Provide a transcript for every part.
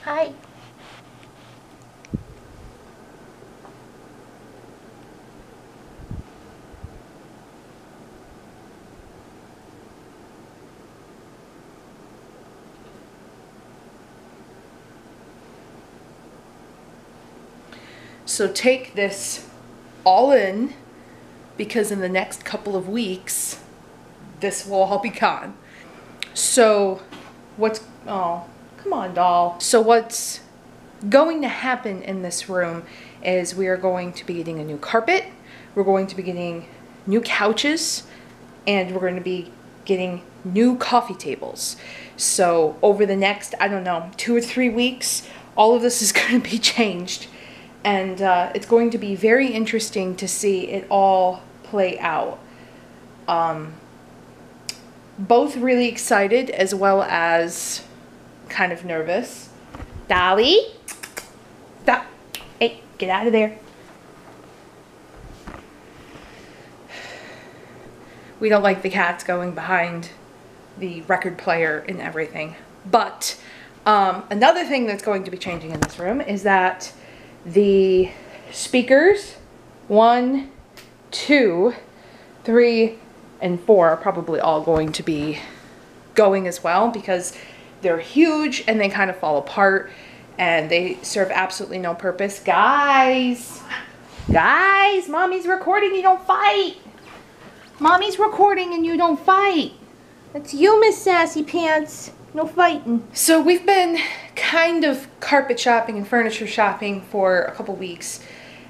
Hi. So take this all in, because in the next couple of weeks, this will all be gone. So oh, come on, doll. So what's going to happen in this room is we are going to be getting a new carpet, we're going to be getting new couches, and we're going to be getting new coffee tables. So over the next, I don't know, 2 or 3 weeks, all of this is going to be changed. And it's going to be very interesting to see it all play out. Both really excited as well as kind of nervous. Dolly? Stop. Hey, get out of there. We don't like the cats going behind the record player and everything. But another thing that's going to be changing in this room is that the speakers 1, 2, 3, and 4 are probably all going to be going as well, because they're huge and they kind of fall apart and they serve absolutely no purpose. Guys, mommy's recording, you don't fight. Mommy's recording and you don't fight. That's you, Miss Sassy Pants. No fighting. So we've been kind of carpet shopping and furniture shopping for a couple weeks.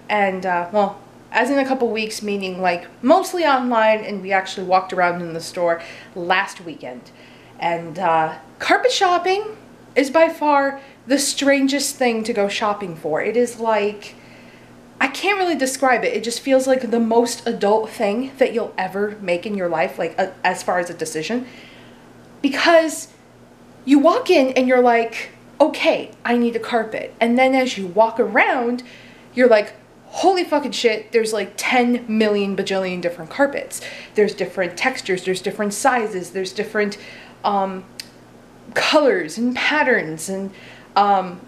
And, well, as in a couple weeks, meaning like mostly online, and we actually walked around in the store last weekend. And carpet shopping is by far the strangest thing to go shopping for. It is like, I can't really describe it. It just feels like the most adult thing that you'll ever make in your life, like as far as a decision. Because you walk in and you're like, okay, I need a carpet. And then as you walk around, you're like, holy fucking shit, there's like 10 million bajillion different carpets. There's different textures, there's different sizes, there's different colors and patterns. And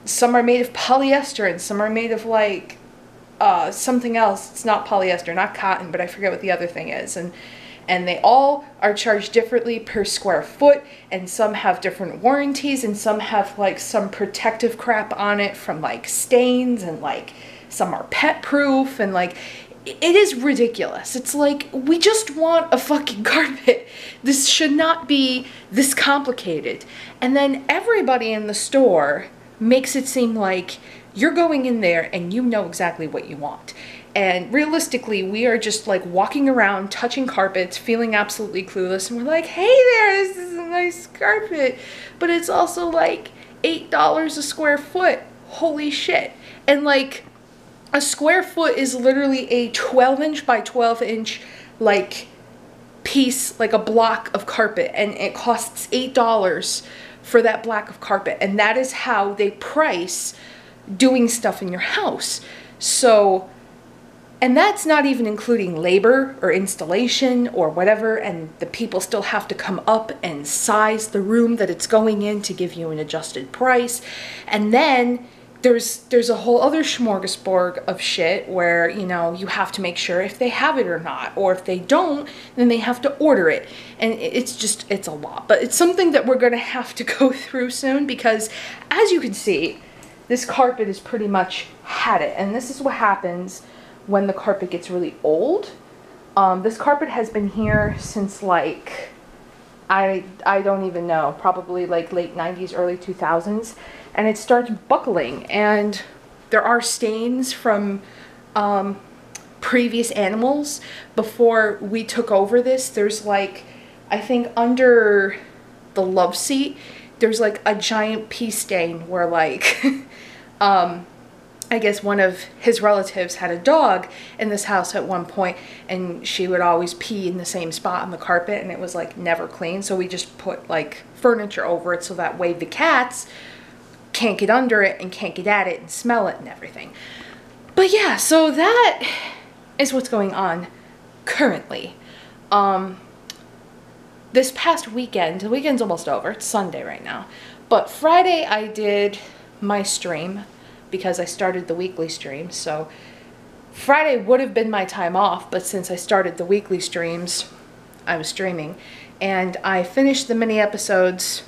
some are made of polyester and some are made of like something else. It's not polyester, not cotton, but I forget what the other thing is. And they all are charged differently per square foot, and some have different warranties, and some have like some protective crap on it from like stains, and like some are pet proof, and like it is ridiculous. It's like, we just want a fucking carpet. This should not be this complicated. And then everybody in the store makes it seem like you're going in there and you know exactly what you want. And realistically, we are just like walking around, touching carpets, feeling absolutely clueless. And we're like, hey there, this is a nice carpet. But it's also like $8 a square foot. Holy shit. And like, a square foot is literally a 12-inch by 12-inch like piece, like a block of carpet. And it costs $8 for that block of carpet. And that is how they price doing stuff in your house. So, and that's not even including labor or installation or whatever, and the people still have to come up and size the room that it's going in to give you an adjusted price. And then there's a whole other smorgasbord of shit where, you know, you have to make sure if they have it or not, or if they don't, then they have to order it. And it's a lot, but it's something that we're gonna have to go through soon, because as you can see, this carpet is pretty much had it. And this is what happens when the carpet gets really old. This carpet has been here since like, I don't even know, probably like late 90s, early 2000s. And it starts buckling, and there are stains from previous animals. Before we took over this, there's like, I think under the love seat, there's like a giant pee stain where like, I guess one of his relatives had a dog in this house at one point, and she would always pee in the same spot on the carpet, and it was like never clean. So we just put like furniture over it so that way the cats can't get under it and can't get at it and smell it and everything. But yeah, so that is what's going on currently. This past weekend, the weekend's almost over, it's Sunday right now, but Friday I did my stream because I started the weekly stream. So Friday would have been my time off, but since I started the weekly streams, I was streaming. And I finished the mini-sodes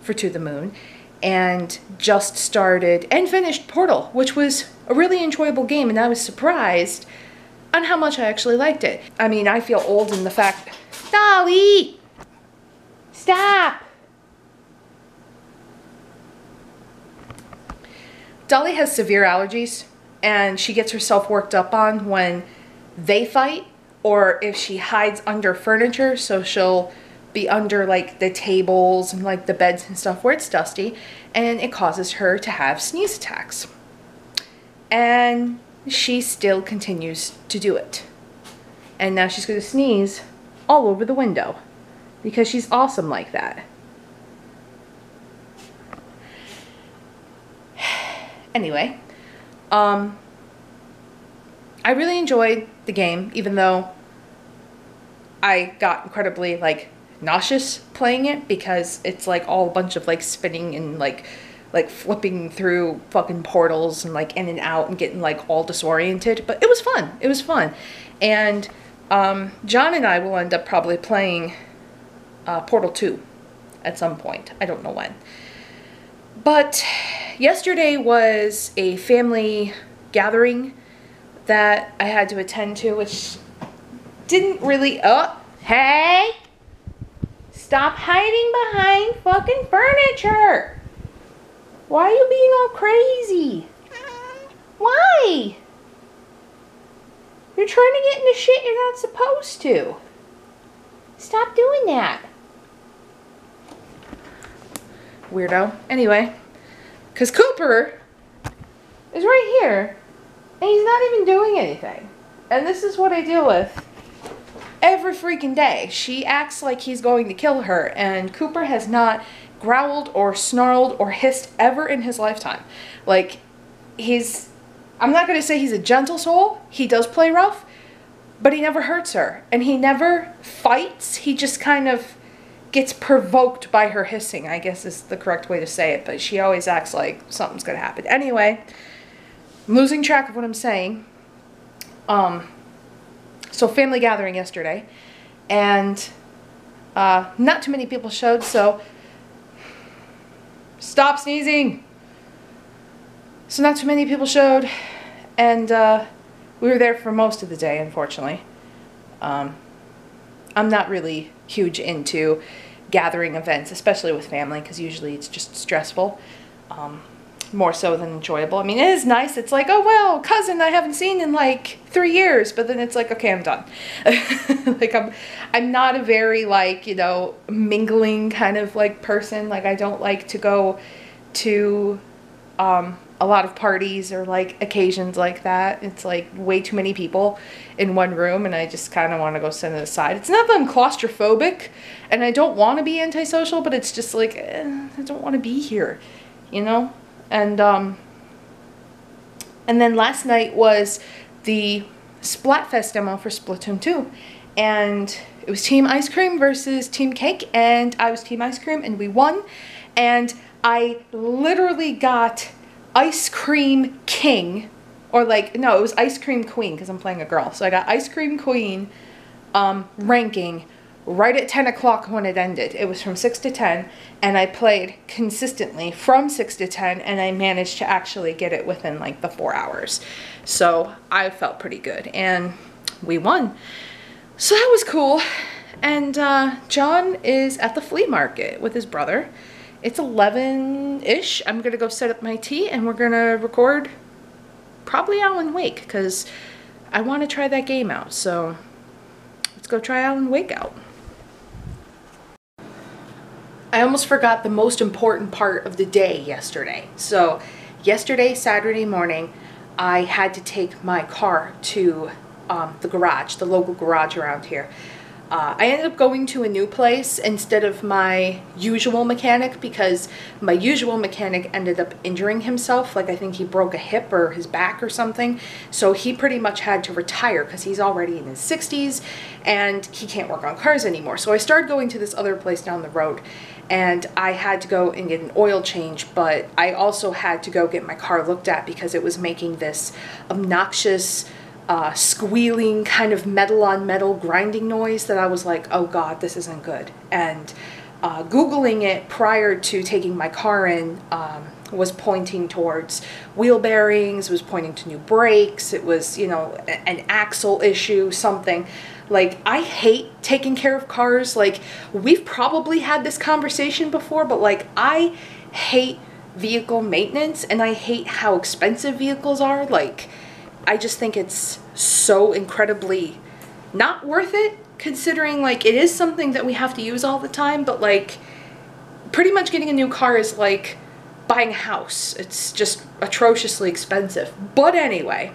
for To the Moon, and just started and finished Portal, which was a really enjoyable game, and I was surprised on how much I actually liked it. I mean, I feel old in the fact... Dolly! Stop! Dolly has severe allergies, and she gets herself worked up on when they fight, or if she hides under furniture, so she'll be under like the tables and like the beds and stuff where it's dusty, and it causes her to have sneeze attacks. And she still continues to do it. And now she's going to sneeze all over the window because she's awesome like that. Anyway, I really enjoyed the game, even though I got incredibly like nauseous playing it because it's like all a bunch of like spinning and like flipping through fucking portals and like in and out and getting like all disoriented. But it was fun. It was fun. And John and I will end up probably playing Portal 2 at some point. I don't know when. But yesterday was a family gathering that I had to attend to, which didn't really... Oh, hey! Stop hiding behind fucking furniture! Why are you being all crazy? Why? You're trying to get into shit you're not supposed to. Stop doing that. Weirdo. Anyway, because Cooper is right here, and he's not even doing anything. And this is what I deal with every freaking day. She acts like he's going to kill her, and Cooper has not growled or snarled or hissed ever in his lifetime. Like, I'm not going to say he's a gentle soul. He does play rough, but he never hurts her. And he never fights. He just kind of gets provoked by her hissing, I guess is the correct way to say it. But she always acts like something's going to happen. Anyway, I'm losing track of what I'm saying. So family gathering yesterday. And not too many people showed, so... Stop sneezing! So not too many people showed, and we were there for most of the day, unfortunately. I'm not really huge into gathering events, especially with family, because usually it's just stressful, more so than enjoyable. I mean, it is nice. It's like, oh, well, cousin I haven't seen in like 3 years, but then it's like, okay, I'm done. Like, I'm not a very, like, you know, mingling kind of like person. Like, I don't like to go to a lot of parties or like occasions like that. It's like way too many people in one room, and I just kind of want to go sit aside. It's not that I'm claustrophobic and I don't want to be antisocial, but it's just like, I don't want to be here, you know? And then last night was the Splatfest demo for Splatoon 2, and it was Team Ice Cream versus Team Cake, and I was Team Ice Cream, and we won. And I literally got Ice Cream King, or like, no, it was Ice Cream Queen, because I'm playing a girl. So I got Ice Cream Queen ranking right at 10 o'clock when it ended. It was from 6 to 10, and I played consistently from 6 to 10, and I managed to actually get it within like the 4 hours. So I felt pretty good, and we won. So that was cool. And John is at the flea market with his brother. It's 11-ish. I'm gonna go set up my tea, and we're gonna record probably Alan Wake, because I want to try that game out. So let's go try Alan Wake out. I almost forgot the most important part of the day yesterday. So yesterday, Saturday morning, I had to take my car to the garage, the local garage around here. I ended up going to a new place instead of my usual mechanic because my usual mechanic ended up injuring himself. Like I think he broke a hip or his back or something. So he pretty much had to retire because he's already in his 60s and he can't work on cars anymore. So I started going to this other place down the road and I had to go and get an oil change, but I also had to go get my car looked at because it was making this obnoxious squealing kind of metal on metal grinding noise that I was like, oh God, this isn't good. And Googling it prior to taking my car in was pointing towards wheel bearings, was pointing to new brakes, it was, you know, an axle issue, something. Like, I hate taking care of cars. Like, we've probably had this conversation before, but like, I hate vehicle maintenance and I hate how expensive vehicles are. Like, I just think it's so incredibly not worth it, considering like it is something that we have to use all the time, but like pretty much getting a new car is like buying a house. It's just atrociously expensive. But anyway,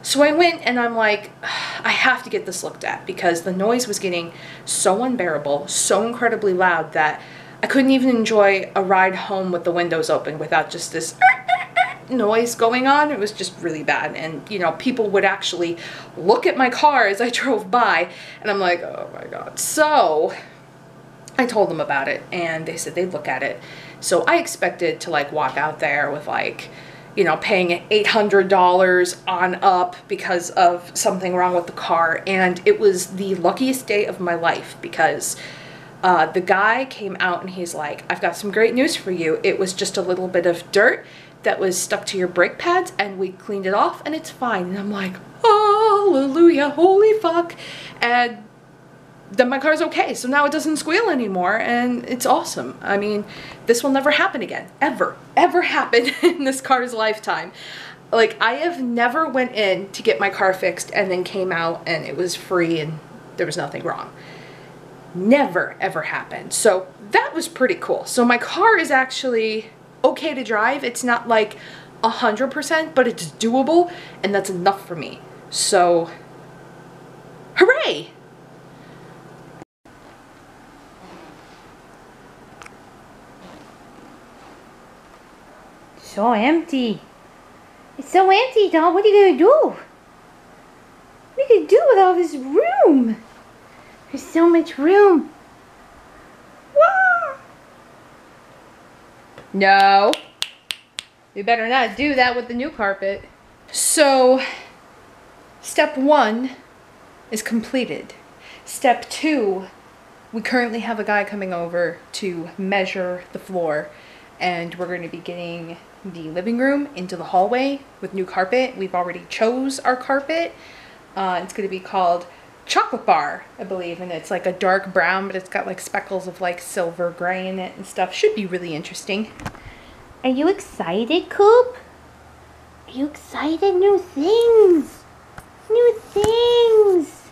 so I went and I'm like, I have to get this looked at because the noise was getting so unbearable, so incredibly loud that I couldn't even enjoy a ride home with the windows open without just this noise going on. It was just really bad. And you know, people would actually look at my car as I drove by and I'm like, oh my God. So I told them about it and they said they'd look at it. So I expected to like walk out there with like, you know, paying $800 on up because of something wrong with the car. And it was the luckiest day of my life because the guy came out and he's like, I've got some great news for you. It was just a little bit of dirt that was stuck to your brake pads and we cleaned it off and it's fine. And I'm like, hallelujah, holy fuck. And then my car's okay. So now it doesn't squeal anymore and it's awesome. I mean, this will never happen again. Ever happen in this car's lifetime. Like, I have never went in to get my car fixed and then came out and it was free and there was nothing wrong. Never ever happened. So that was pretty cool. So my car is actually okay to drive. It's not like 100%, but it's doable and that's enough for me. So hooray! So empty. It's so empty, doll. What are you gonna do? What are you gonna do with all this room? There's so much room. Wah! No. You better not do that with the new carpet. So, step 1 is completed. Step 2, we currently have a guy coming over to measure the floor and we're going to be getting the living room into the hallway with new carpet. We've already chose our carpet. It's going to be called Chocolate Bar, I believe, and it's like a dark brown, but it's got like speckles of like silver gray in it and stuff. Should be really interesting. Are you excited, Coop? Are you excited? New things! New things!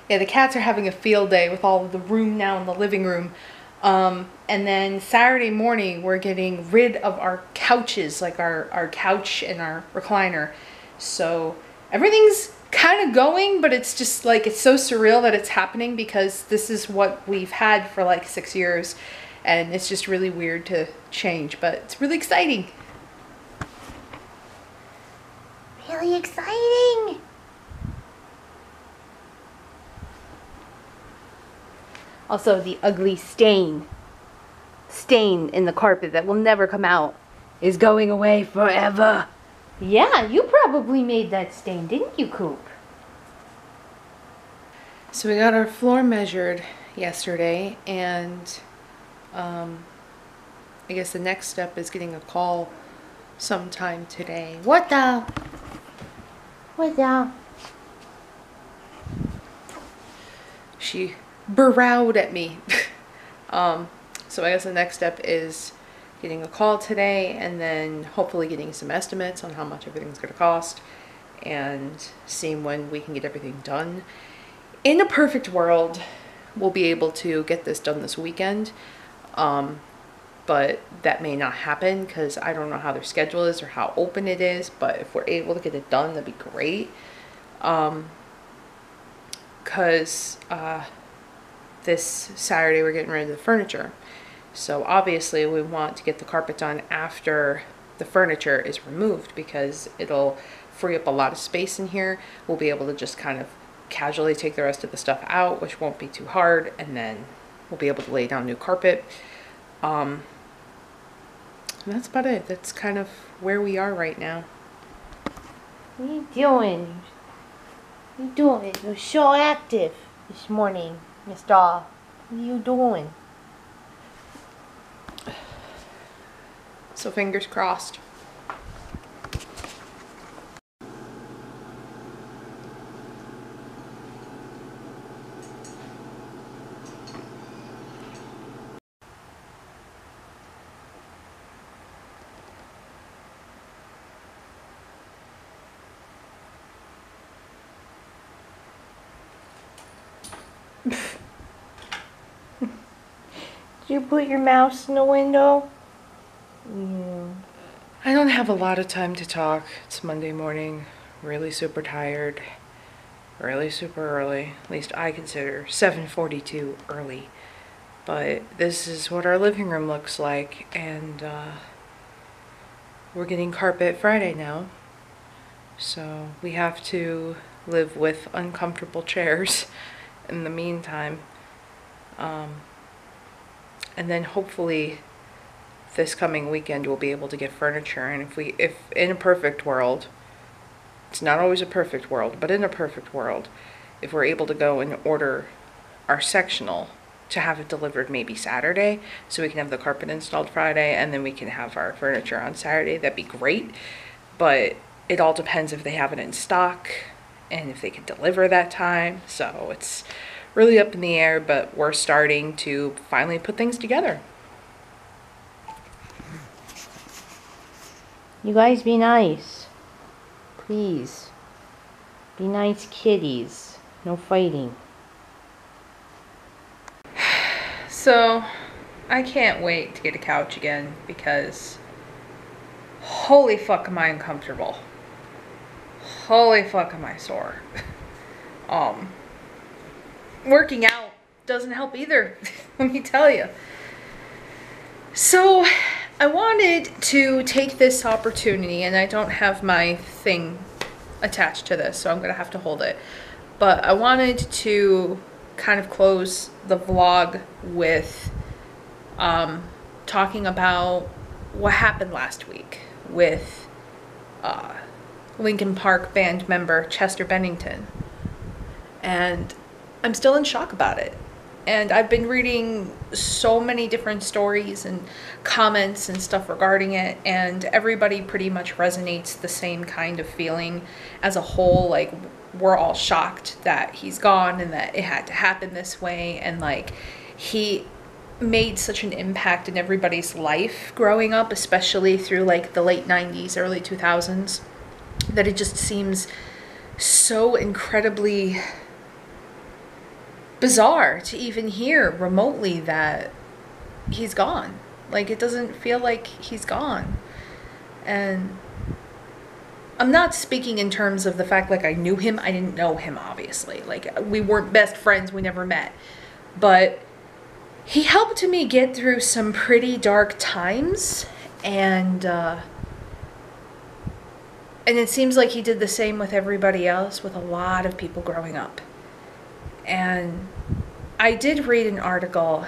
Yeah, the cats are having a field day with all of the room now in the living room. And then Saturday morning, we're getting rid of our couches, like our couch and our recliner. So everything's kind of going, but it's just like, it's so surreal that it's happening because this is what we've had for like 6 years. And it's just really weird to change, but it's really exciting. Really exciting! Also, the ugly stain in the carpet that will never come out is going away forever. Yeah, you probably made that stain, didn't you, Coop? So we got our floor measured yesterday, and I guess the next step is getting a call sometime today. What the? What the? She browed at me. So I guess the next step is getting a call today and then hopefully getting some estimates on how much everything's going to cost and seeing when we can get everything done. In a perfect world, we'll be able to get this done this weekend, but that may not happen because I don't know how their schedule is or how open it is, but if we're able to get it done, that'd be great. because this Saturday we're getting rid of the furniture. So obviously we want to get the carpet done after the furniture is removed, because it'll free up a lot of space in here. We'll be able to just kind of casually take the rest of the stuff out, which won't be too hard, and then we'll be able to lay down new carpet. And that's about it. That's kind of where we are right now. What are you doing? What are you doing? You're so active this morning, Miss Doll. What are you doing? So fingers crossed. Did you put your mouse in the window? Yeah. I don't have a lot of time to talk. It's Monday morning, really super tired, really super early. At least I consider 7:42 early. But this is what our living room looks like, and we're getting carpet Friday now. So we have to live with uncomfortable chairs in the meantime. And then hopefully this coming weekend we'll be able to get furniture. And if in a perfect world, it's not always a perfect world, but in a perfect world, if we're able to go and order our sectional to have it delivered maybe Saturday, so we can have the carpet installed Friday, and then we can have our furniture on Saturday, that'd be great. But it all depends if they have it in stock and if they can deliver that time. So it's really up in the air, but we're starting to finally put things together. You guys be nice. Please. Be nice kitties. No fighting. So I can't wait to get a couch again, because holy fuck am I uncomfortable. Holy fuck am I sore. Working out doesn't help either, let me tell you. So I wanted to take this opportunity, and I don't have my thing attached to this, so I'm gonna have to hold it. But I wanted to kind of close the vlog with talking about what happened last week with Linkin Park band member Chester Bennington. And I'm still in shock about it. And I've been reading so many different stories and comments and stuff regarding it, and everybody pretty much resonates the same kind of feeling as a whole. Like, we're all shocked that he's gone and that it had to happen this way, and like, he made such an impact in everybody's life growing up, especially through like the late 90s, early 2000s, that it just seems so incredibly bizarre to even hear remotely that he's gone. Like, it doesn't feel like he's gone. And I'm not speaking in terms of the fact like I knew him. I didn't know him, obviously. Like, we weren't best friends, we never met. But he helped me get through some pretty dark times, and it seems like he did the same with everybody else, with a lot of people growing up. And I did read an article,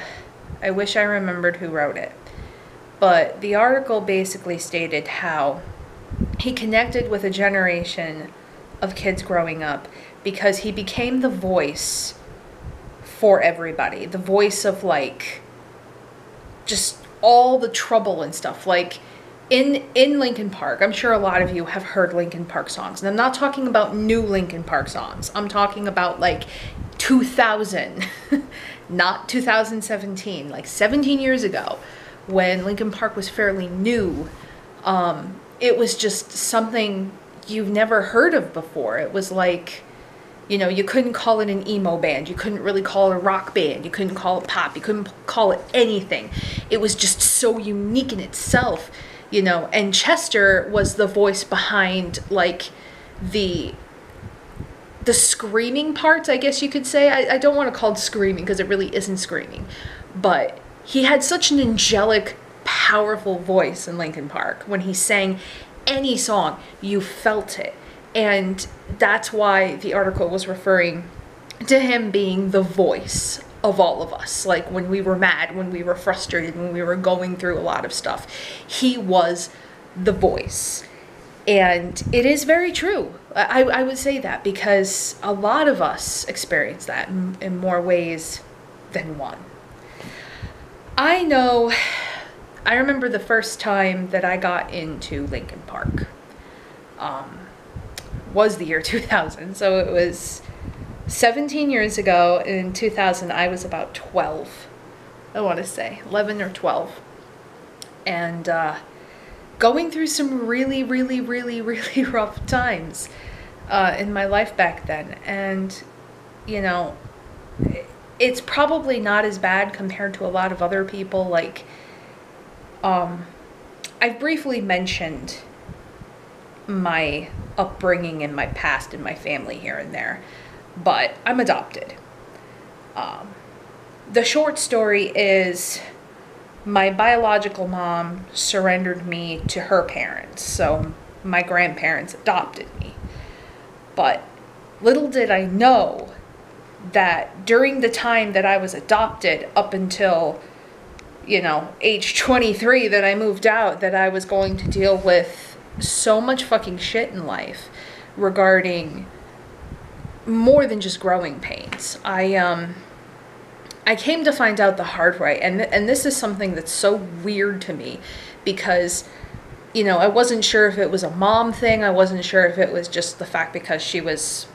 I wish I remembered who wrote it, but the article basically stated how he connected with a generation of kids growing up because he became the voice for everybody. The voice of like just all the trouble and stuff. Like in Linkin Park, I'm sure a lot of you have heard Linkin Park songs. And I'm not talking about new Linkin Park songs. I'm talking about like 2000, not 2017, like 17 years ago when Linkin Park was fairly new. It was just something you've never heard of before. It was like, you know, you couldn't call it an emo band. You couldn't really call it a rock band. You couldn't call it pop. You couldn't call it anything. It was just so unique in itself, you know. And Chester was the voice behind, like, the the screaming parts, I guess you could say. I don't want to call it screaming because it really isn't screaming. But he had such an angelic, powerful voice in Linkin Park. When he sang any song, you felt it. And that's why the article was referring to him being the voice of all of us. Like when we were mad, when we were frustrated, when we were going through a lot of stuff, he was the voice. And it is very true. I would say that because a lot of us experience that in more ways than one. I remember the first time that I got into Linkin Park was the year 2000. So it was 17 years ago. In 2000, I was about 12. I want to say 11 or 12. And going through some really, really, really, really rough times in my life back then. And, you know, it's probably not as bad compared to a lot of other people. Like, I've briefly mentioned my upbringing and my past and my family here and there, but I'm adopted. The short story is my biological mom surrendered me to her parents, so my grandparents adopted me. But little did I know that during the time that I was adopted up until, you know, age 23 that I moved out, that I was going to deal with so much fucking shit in life regarding more than just growing pains. I came to find out the hard way, and this is something that's so weird to me because, you know, I wasn't sure if it was a mom thing. I wasn't sure if it was just the fact because she was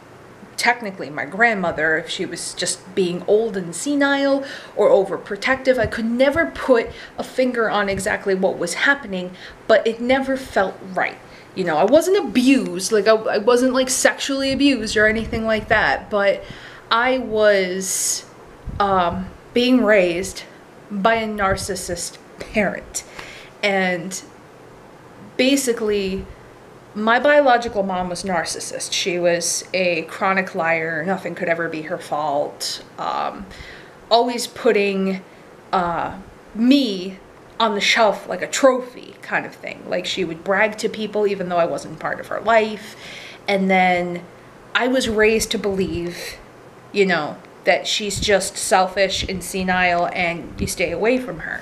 technically my grandmother, if she was just being old and senile or overprotective. I could never put a finger on exactly what was happening, but it never felt right. You know, I wasn't abused, like I wasn't like sexually abused or anything like that, but I was being raised by a narcissist parent. And basically, my biological mom was narcissist. She was a chronic liar. Nothing could ever be her fault. Always putting me on the shelf like a trophy kind of thing. Like she would brag to people even though I wasn't part of her life. And then I was raised to believe, you know, that she's just selfish and senile and you stay away from her.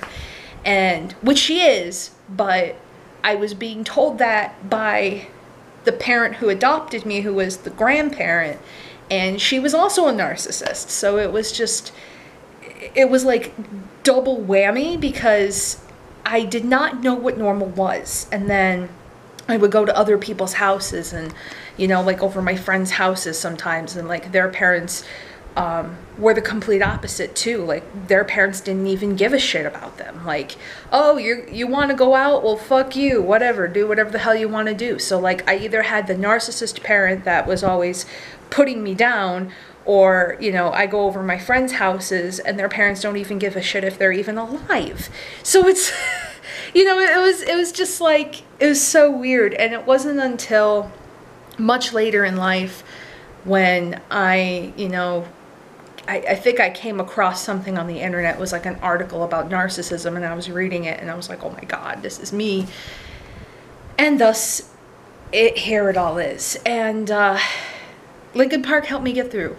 And which she is, but I was being told that by the parent who adopted me, who was the grandparent, and she was also a narcissist. So it was like double whammy because I did not know what normal was. And then I would go to other people's houses and, you know, like over my friends' houses sometimes, and like their parents were the complete opposite too. Like their parents didn't even give a shit about them. Like, oh, you want to go out? Well, fuck you, whatever, do whatever the hell you want to do. So like I either had the narcissist parent that was always putting me down, or, you know, I go over my friends' houses and their parents don't even give a shit if they're even alive. So it's, you know, it was just like, it was so weird. And it wasn't until much later in life when I, you know, I think I came across something on the internet. It was like an article about narcissism, and I was reading it and I was like, oh my God, this is me. And thus, here it all is. And Linkin Park helped me get through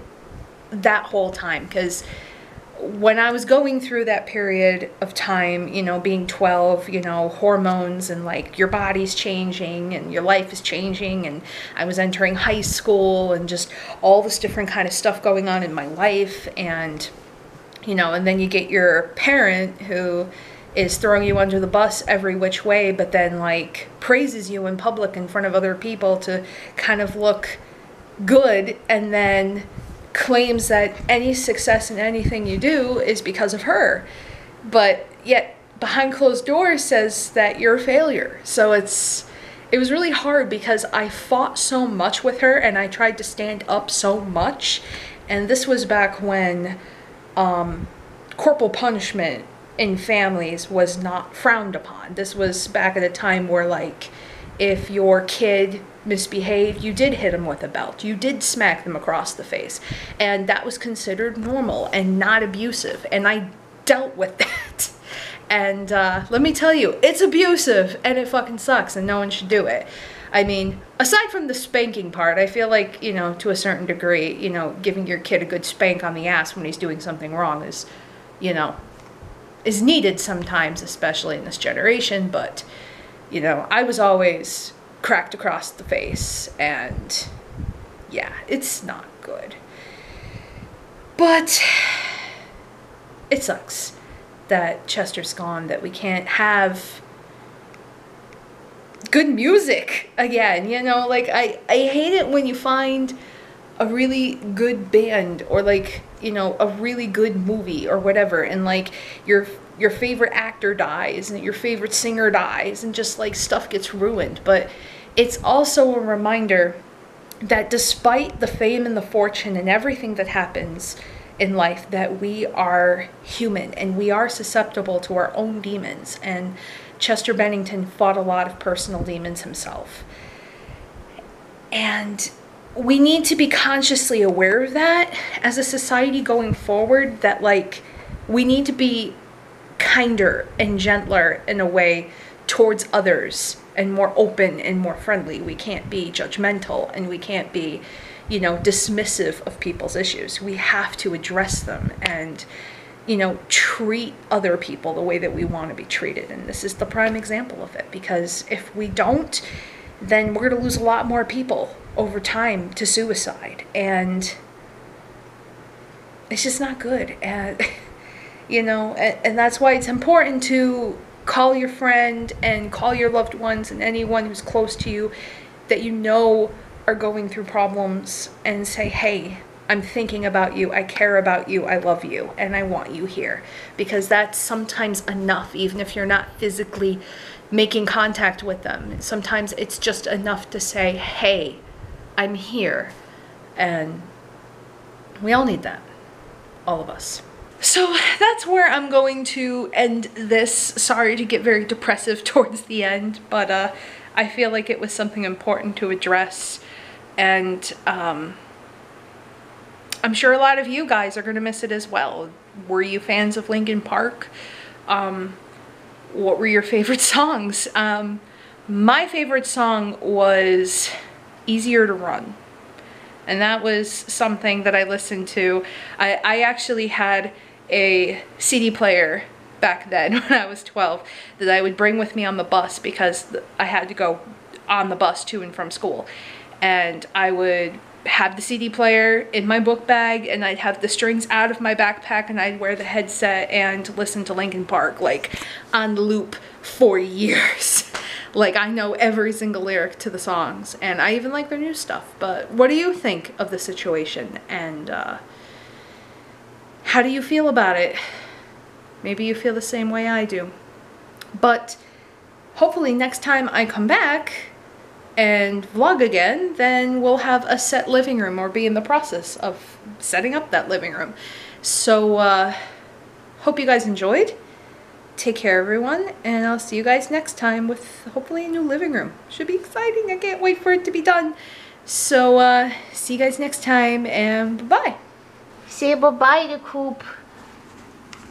that whole time, because when I was going through that period of time, you know, being 12, you know, hormones and like your body's changing and your life is changing, and I was entering high school and just all this different kind of stuff going on in my life. And, you know, and then you get your parent who is throwing you under the bus every which way, but then like praises you in public in front of other people to kind of look good, and then claims that any success in anything you do is because of her, but yet behind closed doors says that you're a failure. So it was really hard because I fought so much with her and I tried to stand up so much. And this was back when corporal punishment in families was not frowned upon. This was back at a time where, like, If your kid misbehaved, you did hit them with a belt. You did smack them across the face. And that was considered normal and not abusive. And I dealt with that. And let me tell you, it's abusive and it fucking sucks and no one should do it. I mean, aside from the spanking part, I feel like, you know, to a certain degree, you know, giving your kid a good spank on the ass when he's doing something wrong is, you know, is needed sometimes, especially in this generation. But, you know, I was always cracked across the face and yeah, it's not good. But it sucks that Chester's gone, that we can't have good music again, you know, like I hate it when you find a really good band or like, you know, a really good movie or whatever, and like your favorite actor dies and your favorite singer dies and just like stuff gets ruined. But it's also a reminder that despite the fame and the fortune and everything that happens in life, that we are human and we are susceptible to our own demons. And Chester Bennington fought a lot of personal demons himself. And we need to be consciously aware of that as a society going forward, that like we need to be kinder and gentler in a way towards others and more open and more friendly. We can't be judgmental and we can't be, you know, dismissive of people's issues. We have to address them and, you know, treat other people the way that we want to be treated. And this is the prime example of it, because if we don't, then we're going to lose a lot more people over time to suicide. And it's just not good. And, you know, and that's why it's important to call your friend and call your loved ones and anyone who's close to you that you know are going through problems and say, hey, I'm thinking about you, I care about you, I love you, and I want you here. Because that's sometimes enough, even if you're not physically making contact with them. Sometimes it's just enough to say, hey, I'm here. And we all need that. All of us. So that's where I'm going to end this. Sorry to get very depressive towards the end, but I feel like it was something important to address. And I'm sure a lot of you guys are going to miss it as well. Were you fans of Linkin Park? What were your favorite songs? My favorite song was Easier to Run. And that was something that I listened to. I actually had a CD player back then when I was 12 that I would bring with me on the bus because I had to go on the bus to and from school. And I would have the CD player in my book bag and I'd have the strings out of my backpack and I'd wear the headset and listen to Linkin Park like on loop for years. Like I know every single lyric to the songs and I even like their new stuff. But what do you think of the situation, and how do you feel about it? Maybe you feel the same way I do. But hopefully next time I come back and vlog again, then we'll have a set living room or be in the process of setting up that living room. So hope you guys enjoyed. Take care everyone, and I'll see you guys next time with hopefully a new living room. Should be exciting. I can't wait for it to be done. So see you guys next time, and bye-bye. Say bye-bye to Coop.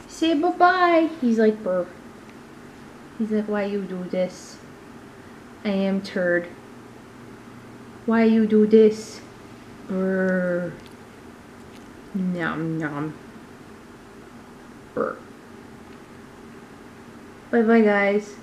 Say bye-bye. He's like, burr. He's like, why you do this? I am turd. Why you do this? Brr. Nom nom. Brr. Bye bye guys.